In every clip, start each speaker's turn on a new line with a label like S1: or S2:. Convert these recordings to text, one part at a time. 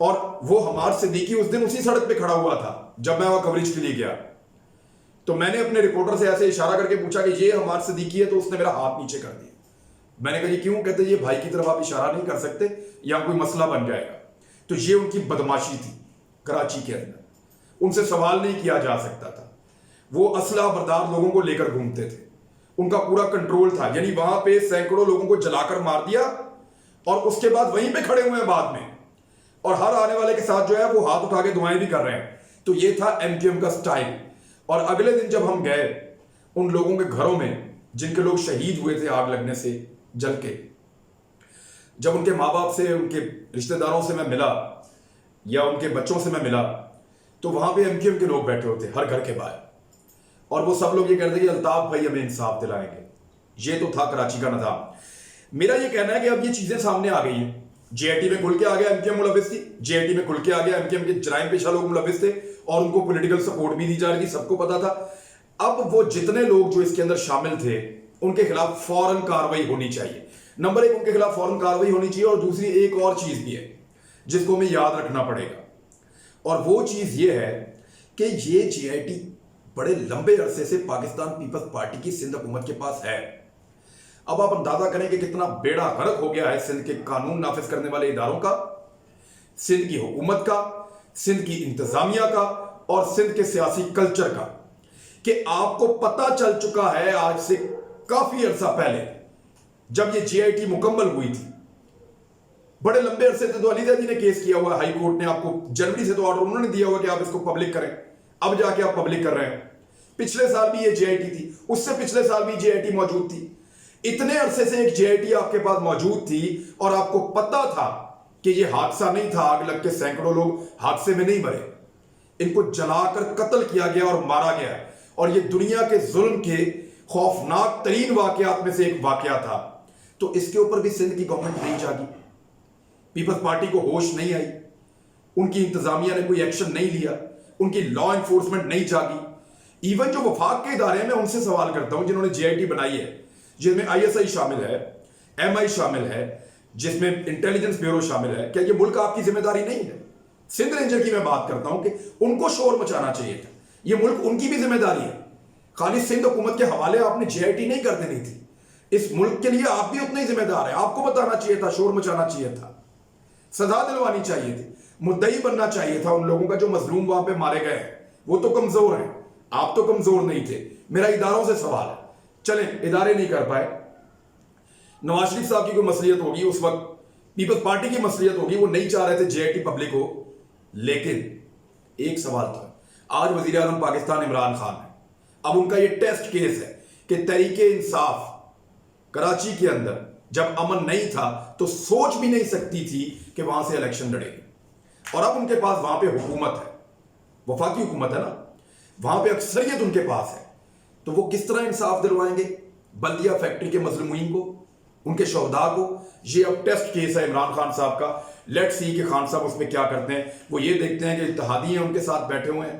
S1: اور وہ ہمار صدیقی اس دن اسی سڑک پہ کھڑا ہوا تھا جب میں وہاں کوریج کے لیے گیا. تو میں نے اپنے رپورٹر سے ایسے اشارہ کر کے پوچھا کہ یہ ہمار صدیقی ہے, تو اس نے میرا ہاتھ نیچے کر دیا. میں نے کہا یہ کیوں؟ کہتے یہ بھائی کی طرف آپ اشارہ نہیں کر سکتے یا کوئی مسئلہ بن جائے گا. تو یہ ان کی بدماشی تھی کراچی کے اندر, ان سے سوال نہیں کیا جا سکتا تھا. وہ اسلحہ بردار لوگوں کو لے کر گھومتے تھے, ان کا پورا کنٹرول تھا. یعنی وہاں پہ سینکڑوں لوگوں کو جلا کر مار دیا اور اس کے بعد وہیں پہ کھڑے ہوئے ہیں بعد میں, اور ہر آنے والے کے ساتھ جو ہے وہ ہاتھ اٹھا کے دعائیں بھی کر رہے ہیں. تو یہ تھا ایم کیو ایم کا سٹائل. اور اگلے دن جب ہم گئے ان لوگوں کے گھروں میں جن کے لوگ شہید ہوئے تھے آگ لگنے سے جل کے, جب ان کے ماں باپ سے, ان کے رشتہ داروں سے میں ملا یا ان کے بچوں سے میں ملا, تو وہاں پہ ایم کیو ایم کے لوگ بیٹھے ہوتے ہر گھر کے باہر, اور وہ سب لوگ یہ کہتے کہ الطاف بھائی ہمیں انصاف دلائیں گے. یہ تو تھا کراچی کا نظام. میرا یہ کہنا ہے کہ اب یہ چیزیں سامنے آ گئی ہیں. جے آئی ٹی میں کھل کے آ گیا ایم کیو ایم ملوث تھی, جے آئی ٹی میں کھل کے آ گیا ایم کیو ایم کے جرائم پیشہ لوگ ملوث تھے اور ان کو پولیٹیکل سپورٹ بھی دی جا رہی تھی, سب کو پتا تھا. اب وہ جتنے لوگ جو اس کے اندر شامل تھے ان کے خلاف فوراً کاروائی ہونی چاہیے. نمبر ایک, ان کے خلاف فوراً کاروائی ہونی چاہیے. اور دوسری ایک اور چیز بھی ہے جس کو ہمیں یاد رکھنا پڑے گا, اور وہ چیز یہ ہے کہ یہ جے آئی ٹی بڑے لمبے عرصے سے پاکستان پیپلز پارٹی کی سندھ حکومت کے پاس ہے. اب آپ اندازہ کریں کہ کتنا بیڑا غرق ہو گیا ہے سندھ کے قانون نافذ کرنے والے اداروں کا, سندھ کی حکومت کا, سندھ کی انتظامیہ کا, اور سندھ کے سیاسی کلچر کا, کہ آپ کو پتہ چل چکا ہے آج سے کافی عرصہ پہلے جب یہ جے آئی ٹی مکمل ہوئی تھی. بڑے لمبے عرصے سے تو علی زیدی نے کیس کیا ہوا ہے, ہائی کورٹ نے آپ کو جنوری سے تو آرڈر انہوں نے دیا ہوا کہ آپ اس کو پبلک کریں, اب جا کے آپ پبلک کر رہے ہیں. پچھلے سال بھی یہ جے آئی ٹی تھی, اس سے پچھلے سال بھی جے آئی ٹی موجود تھی. اتنے عرصے سے ایک جے آئی ٹی آپ کے پاس موجود تھی اور آپ کو پتا تھا کہ یہ حادثہ نہیں تھا, آگ لگ کے سینکڑوں لوگ حادثے میں نہیں مرے, ان کو جلا کر قتل کیا گیا اور مارا گیا. اور یہ دنیا کے ظلم کے خوفناک ترین واقعات میں سے ایک واقعہ تھا. تو اس کے اوپر بھی سندھ کی گورنمنٹ نہیں جاگی, پیپلز پارٹی کو ہوش نہیں آئی, ان کی انتظامیہ نے کوئی ایکشن نہیں لیا, ان کی لا انفورسمنٹ نہیں جاگی. ایون جو وفاق کے ادارے ہیں, میں ان سے سوال کرتا ہوں جنہوں نے جے آئی ٹی بنائی ہے, جس میں آئی ایس آئی شامل ہے, ایم آئی شامل ہے, جس میں انٹیلیجنس بیورو شامل ہے, کیا یہ ملک آپ کی ذمہ داری نہیں ہے؟ سندھ رینجر کی میں بات کرتا ہوں کہ ان کو شور مچانا چاہیے تھا, یہ ملک ان کی بھی ذمہ داری ہے. خالی سندھ حکومت کے حوالے آپ نے جے آئی ٹی نہیں کر دینی تھی, اس ملک کے لیے آپ بھی اتنے ہی ذمہ دار ہیں. آپ کو بتانا چاہیے تھا, شور مچانا چاہیے تھا, سزا دلوانی چاہیے تھی, مدعی بننا چاہیے تھا ان لوگوں کا جو مظلوم وہاں پہ مارے گئے ہیں. وہ تو کمزور ہیں, آپ تو کمزور نہیں تھے. میرا اداروں سے سوال ہے, چلیں ادارے نہیں کر پائے, نواز شریف صاحب کی کوئی مصلیت ہوگی, اس وقت پیپلز پارٹی کی مصلیت ہوگی, وہ نہیں چاہ رہے تھے جے آئی ٹی پبلک ہو. لیکن ایک سوال تھا, آج وزیر اعظم پاکستان عمران خان ہے, اب ان کا یہ ٹیسٹ کیس ہے کہ تحریک انصاف کراچی کے اندر جب امن نہیں تھا تو سوچ بھی نہیں سکتی تھی کہ وہاں سے الیکشن لڑے گی, اور اب ان کے پاس وہاں پہ حکومت ہے, وفاقی حکومت ہے نا, وہاں پہ اکثریت ان کے پاس ہے, تو وہ کس طرح انصاف دلوائیں گے بلدیہ فیکٹری کے مظلومین کو, ان کے شہداء کو؟ یہ اب ٹیسٹ کیس ہے عمران خان صاحب کا. لیٹ سی کہ خان صاحب اس میں کیا کرتے ہیں. وہ یہ دیکھتے ہیں کہ اتحادی ہیں ان کے ساتھ بیٹھے ہوئے ہیں,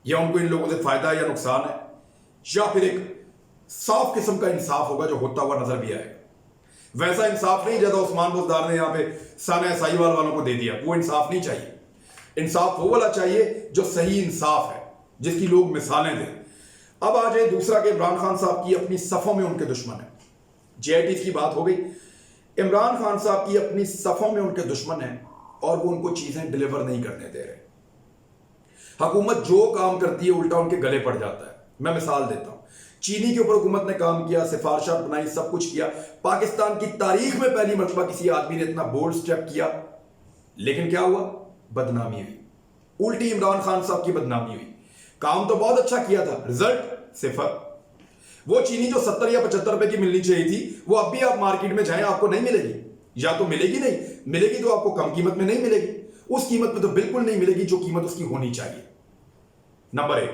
S1: یا ان کو ان لوگوں سے فائدہ ہے یا نقصان ہے, یا پھر ایک صاف قسم کا انصاف ہوگا جو ہوتا ہوا نظر بھی آئے گا. ویسا انصاف نہیں جیسا عثمان بزدار نے یہاں پہ سانحہ ساہیوال والوں کو دے دیا, وہ انصاف نہیں چاہیے. انصاف وہ والا چاہیے جو صحیح انصاف ہے, جس کی لوگ مثالیں دیں. اب آ جائے دوسرا کہ عمران خان صاحب کی اپنی صفوں میں ان کے دشمن ہیں. جے آئی ٹی کی بات ہو گئی, عمران خان صاحب کی اپنی صفوں میں ان کے دشمن ہیں اور وہ ان کو چیزیں ڈیلیور نہیں کرنے دے رہے. حکومت جو کام کرتی ہے الٹا ان کے گلے پڑ جاتا ہے. میں مثال دیتا ہوں, چینی کے اوپر حکومت نے کام کیا, سفارشات بنائی, سب کچھ کیا. پاکستان کی تاریخ میں پہلی مرتبہ کسی آدمی نے اتنا بولڈ سٹیپ کیا, لیکن کیا ہوا؟ بدنامی ہوئی, الٹی عمران خان صاحب کی بدنامی ہوئی. کام تو بہت اچھا کیا تھا, رزلٹ صفر. وہ چینی جو 70 یا 75 روپے کی ملنی چاہیے تھی, وہ اب بھی آپ مارکیٹ میں جائیں آپ کو نہیں ملے گی. یا تو ملے گی, نہیں ملے گی تو آپ کو کم قیمت میں نہیں ملے گی, اس قیمت میں تو بالکل نہیں ملے گی جو قیمت اس کی ہونی چاہیے. نمبر ایک.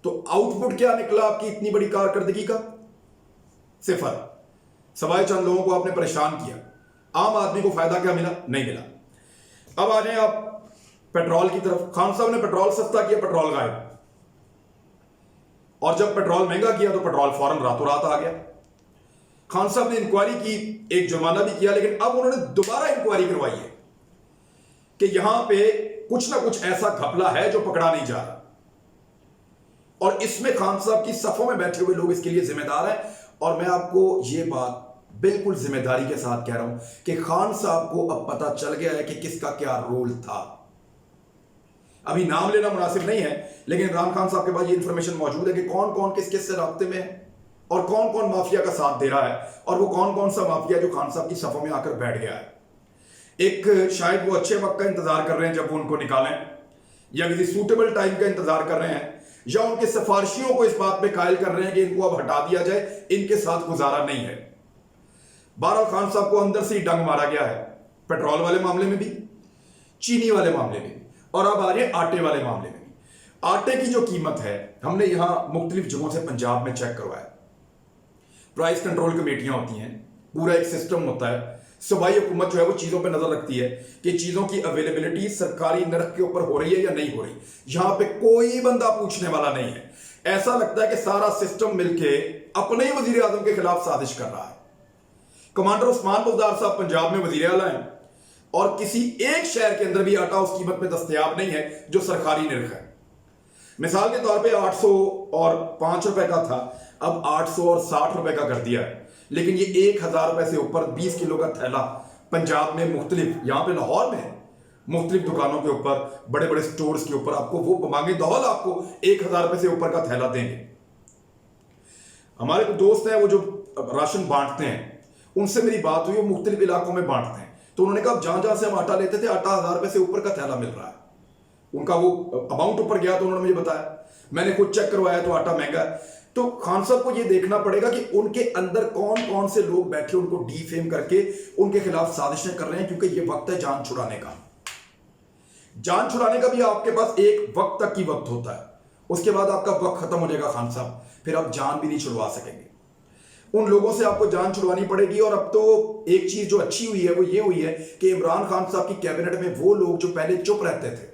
S1: تو آؤٹ پٹ کیا نکلا آپ کی اتنی بڑی کارکردگی کا؟ صفر. سوائے چند لوگوں کو آپ نے پریشان کیا, عام آدمی کو فائدہ کیا ملا؟ نہیں ملا. اب آ جائیں آپ پیٹرول کی طرف. خان صاحب نے پیٹرول سستا کیا, پیٹرول غائب, اور جب پیٹرول مہنگا کیا تو پیٹرول فوراً راتوں رات آ گیا. خان صاحب نے انکوائری کی, ایک جرمانہ بھی کیا, لیکن اب انہوں نے دوبارہ انکوائری کروائی ہے کہ یہاں پہ کچھ نہ کچھ ایسا گھپلا ہے جو پکڑا نہیں جا رہا، اور اس میں خان صاحب کی صفوں میں بیٹھے ہوئے لوگ اس کے لیے ذمہ دار ہیں. اور میں آپ کو یہ بات بالکل ذمہ داری کے ساتھ کہہ رہا ہوں کہ خان صاحب کو اب پتا چل گیا ہے کہ کس کا کیا رول تھا. ابھی نام لینا مناسب نہیں ہے، لیکن عمران خان صاحب کے پاس یہ انفارمیشن موجود ہے کہ کون کون کس کس سے رابطے میں ہے اور کون کون مافیا کا ساتھ دے رہا ہے، اور وہ کون کون سا مافیا جو خان صاحب کی صفوں میں آ کر بیٹھ گیا ہے. ایک شاید وہ اچھے وقت کا انتظار کر رہے ہیں جب وہ ان کو نکالیں، یا کسی سوٹیبل ٹائم کا انتظار کر رہے ہیں، یا ان کے سفارشیوں کو اس بات پہ قائل کر رہے ہیں کہ ان کو اب ہٹا دیا جائے، ان کے ساتھ گزارا نہیں ہے. بہرحال خان صاحب کو اندر سے ہی ڈنگ مارا گیا ہے، پیٹرول والے معاملے میں بھی، چینی والے معاملے میں بھی، اور اب آ رہے ہیں آٹے والے معاملے میں بھی. آٹے کی جو قیمت ہے، ہم نے یہاں مختلف جگہوں سے پنجاب میں چیک کروایا. پرائس کنٹرول کمیٹیاں ہوتی ہیں، پورا ایک سسٹم ہوتا ہے. صوبائی حکومت جو ہے وہ چیزوں پہ نظر رکھتی ہے کہ چیزوں کی اویلیبلٹی سرکاری نرخ کے اوپر ہو رہی ہے یا نہیں ہو رہی. یہاں پہ کوئی بندہ پوچھنے والا نہیں ہے. ایسا لگتا ہے کہ سارا سسٹم مل کے اپنے ہی وزیر اعظم کے خلاف سازش کر رہا ہے. کمانڈر عثمان بزدار صاحب پنجاب میں وزیر اعلیٰ ہیں، اور کسی ایک شہر کے اندر بھی آٹا اس قیمت میں دستیاب نہیں ہے جو سرکاری نرخ ہے. مثال کے طور پہ 800 اور 5 روپے کا تھا، اب 800 اور 60 روپے کا کر دیا ہے. لیکن یہ 1000 روپے سے اوپر 20 کلو کا تھیلا پنجاب میں مختلف، یہاں پہ لاہور میں مختلف دکانوں کے اوپر، بڑے بڑے سٹورز کے اوپر آپ کو وہ مانگے دول آپ کو 1000 روپے سے اوپر کا تھیلا دیں گے. ہمارے کچھ دوست ہیں وہ جو راشن بانٹتے ہیں، ان سے میری بات ہوئی، وہ مختلف علاقوں میں بانٹتے ہیں، تو انہوں نے کہا جہاں جہاں سے ہم آٹا لیتے تھے آٹا 1000 روپے سے اوپر کا تھیلا مل رہا ہے. ان کا وہ اماؤنٹ اوپر گیا تو انہوں نے مجھے بتایا، میں نے خود چیک کروایا تو آٹا مہنگا ہے. تو خان صاحب کو یہ دیکھنا پڑے گا کہ ان کے اندر کون کون سے لوگ بیٹھے ان کو ڈی فیم کر کے ان کے خلاف سازشیں کر رہے ہیں، کیونکہ یہ وقت ہے جان چھڑانے کا. جان چھڑانے کا بھی آپ کے پاس ایک وقت تک کی وقت ہوتا ہے، اس کے بعد آپ کا وقت ختم ہو جائے گا خان صاحب، پھر آپ جان بھی نہیں چھڑوا سکیں گے. ان لوگوں سے آپ کو جان چھڑوانی پڑے گی. اور اب تو ایک چیز جو اچھی ہوئی ہے وہ یہ ہوئی ہے کہ عمران خان صاحب کی کیبنٹ میں وہ لوگ جو پہلے چپ رہتے تھے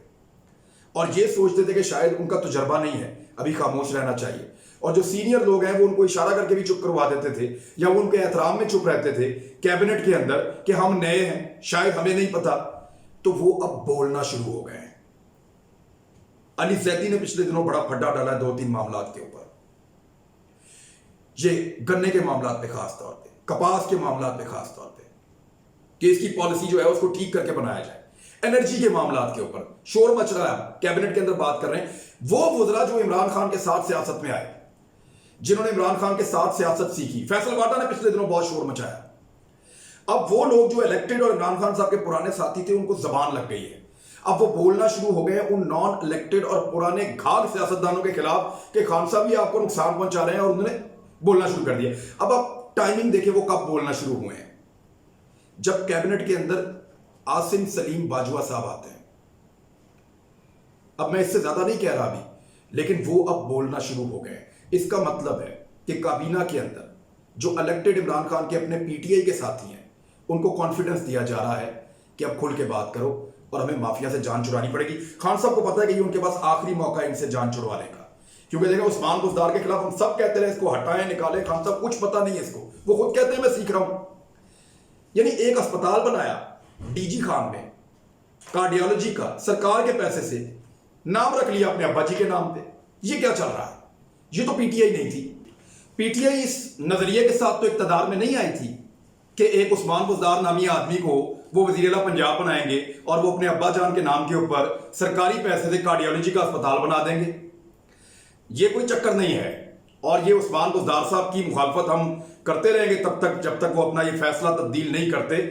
S1: اور یہ سوچتے تھے کہ شاید ان کا تجربہ نہیں ہے، ابھی خاموش رہنا چاہیے، اور جو سینئر لوگ ہیں وہ ان کو اشارہ کر کے بھی چپ کروا دیتے تھے، یا وہ ان کے احترام میں چپ رہتے تھے کیبنٹ کے اندر کہ ہم نئے ہیں شاید ہمیں نہیں پتا، تو وہ اب بولنا شروع ہو گئے ہیں. علی زیدی نے پچھلے دنوں بڑا پھڈا ڈالا ہے 2-3 معاملات کے اوپر، یہ گنے کے معاملات پہ خاص طور پہ، کپاس کے معاملات پہ خاص طور پہ، کہ اس کی پالیسی جو ہے اس کو ٹھیک کر کے بنایا جائے. انرجی کے معاملات کے اوپر شور مچ رہا ہے، کیبنٹ کے اندر بات کر رہے ہیں وہ وزراء جو عمران خان کے ساتھ سیاست میں آئے، جنہوں نے عمران خان کے ساتھ سیاست سیکھی. فیصل واٹا نے پچھلے دنوں بہت شور مچایا. اب وہ لوگ جو الیکٹڈ اور عمران خان صاحب کے پرانے ساتھی تھے ان کو زبان لگ گئی ہے، اب وہ بولنا شروع ہو گئے ہیں ان نان الیکٹڈ اور پرانے گھاگ سیاستدانوں کے خلاف کہ خان صاحب یہ آپ کو نقصان پہنچا رہے ہیں، اور انہوں نے بولنا شروع کر دیا. اب آپ ٹائمنگ دیکھیں وہ کب بولنا شروع ہوئے ہیں، جب کیبنٹ کے اندر عاصم سلیم باجوہ صاحب آتے ہیں. اب میں اس سے زیادہ نہیں کہہ رہا ابھی، لیکن وہ اب بولنا شروع ہو گئے. اس کا مطلب ہے کہ کابینہ کے اندر جو الیکٹڈ عمران خان کے اپنے پی ٹی آئی کے ساتھی ہیں ان کو کانفیڈنس دیا جا رہا ہے کہ اب کھل کے بات کرو اور ہمیں مافیا سے جان چھڑانی پڑے گی. خان صاحب کو پتا ہے کہ یہ ان کے پاس آخری موقع ہے ان سے جان چھڑوانے کا، کیونکہ دیکھیں عثمان بزدار کے خلاف ہم سب کہتے رہے اس کو ہٹائیں نکالیں، خان صاحب کچھ پتا نہیں ہے اس کو، وہ خود کہتے ہیں میں سیکھ رہا ہوں. یعنی ایک اسپتال بنایا ڈی جی خان میں کارڈیالوجی کا سرکار کے پیسے سے، نام رکھ لیا اپنے ابا جی کے نام پہ. یہ کیا چل رہا ہے؟ یہ تو پی ٹی آئی نہیں تھی. پی ٹی آئی اس نظریے کے ساتھ تو اقتدار میں نہیں آئی تھی کہ ایک عثمان بزدار نامی آدمی کو وہ وزیر اعلیٰ پنجاب بنائیں گے اور وہ اپنے ابا جان کے نام کے اوپر سرکاری پیسے سے کارڈیالوجی کا اسپتال بنا دیں گے. یہ کوئی چکر نہیں ہے. اور یہ عثمان بزدار صاحب کی مخالفت ہم کرتے رہیں گے تب تک جب تک وہ اپنا یہ فیصلہ تبدیل نہیں کرتے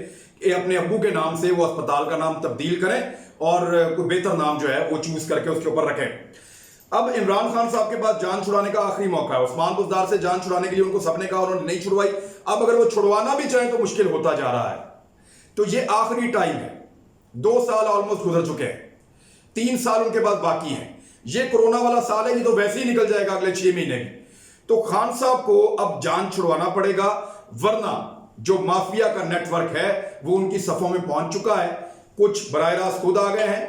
S1: کہ اپنے ابو کے نام سے وہ اسپتال کا نام تبدیل کریں اور کوئی بہتر نام جو ہے وہ چوز کر کے اس کے اوپر رکھیں. اب عمران خان صاحب کے پاس جان چھڑانے کا آخری موقع ہے. عثمان بزدار سے جان چھڑانے کے لیے ان کو سب نے کہا، انہوں نے نہیں چھڑوائی. اب اگر وہ چھڑوانا بھی چاہیں تو مشکل ہوتا جا رہا ہے. تو یہ آخری ٹائم ہے. 2 سال آلموسٹ گزر چکے ہیں، 3 سال ان کے بعد باقی ہیں. یہ کورونا والا سال ہے، یہ تو ویسے ہی نکل جائے گا اگلے 6 مہینے میں. تو خان صاحب کو اب جان چھڑوانا پڑے گا، ورنہ جو مافیا کا نیٹ ورک ہے وہ ان کی صفوں میں پہنچ چکا ہے. کچھ براہ راست خود آ گئے ہیں،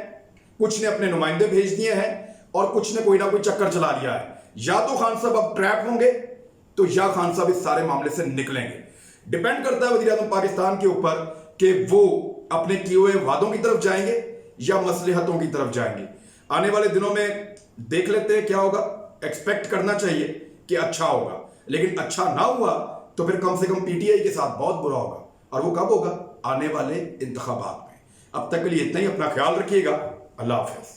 S1: کچھ نے اپنے نمائندے بھیج دیے ہیں، اور کچھ نے کوئی نہ کوئی چکر چلا لیا ہے. یا تو خان صاحب اب ٹریپ ہوں گے تو یا خان صاحب اس سارے معاملے سے نکلیں گے. ڈیپینڈ کرتا ہے وزیر اعظم پاکستان کے اوپر کہ وہ اپنے کیے ہوئے وعدوں کی طرف جائیں گے یا مصلحتوں کی طرف جائیں گے؟ آنے والے دنوں میں دیکھ لیتے ہیں کیا ہوگا. ایکسپیکٹ کرنا چاہیے کہ اچھا ہوگا، لیکن اچھا نہ ہوا تو پھر کم سے کم پی ٹی آئی کے ساتھ بہت برا ہوگا، اور وہ کب ہوگا؟ آنے والے انتخابات میں. اب تک کے لیے اتنا ہی. اپنا خیال رکھیے گا. اللہ حافظ.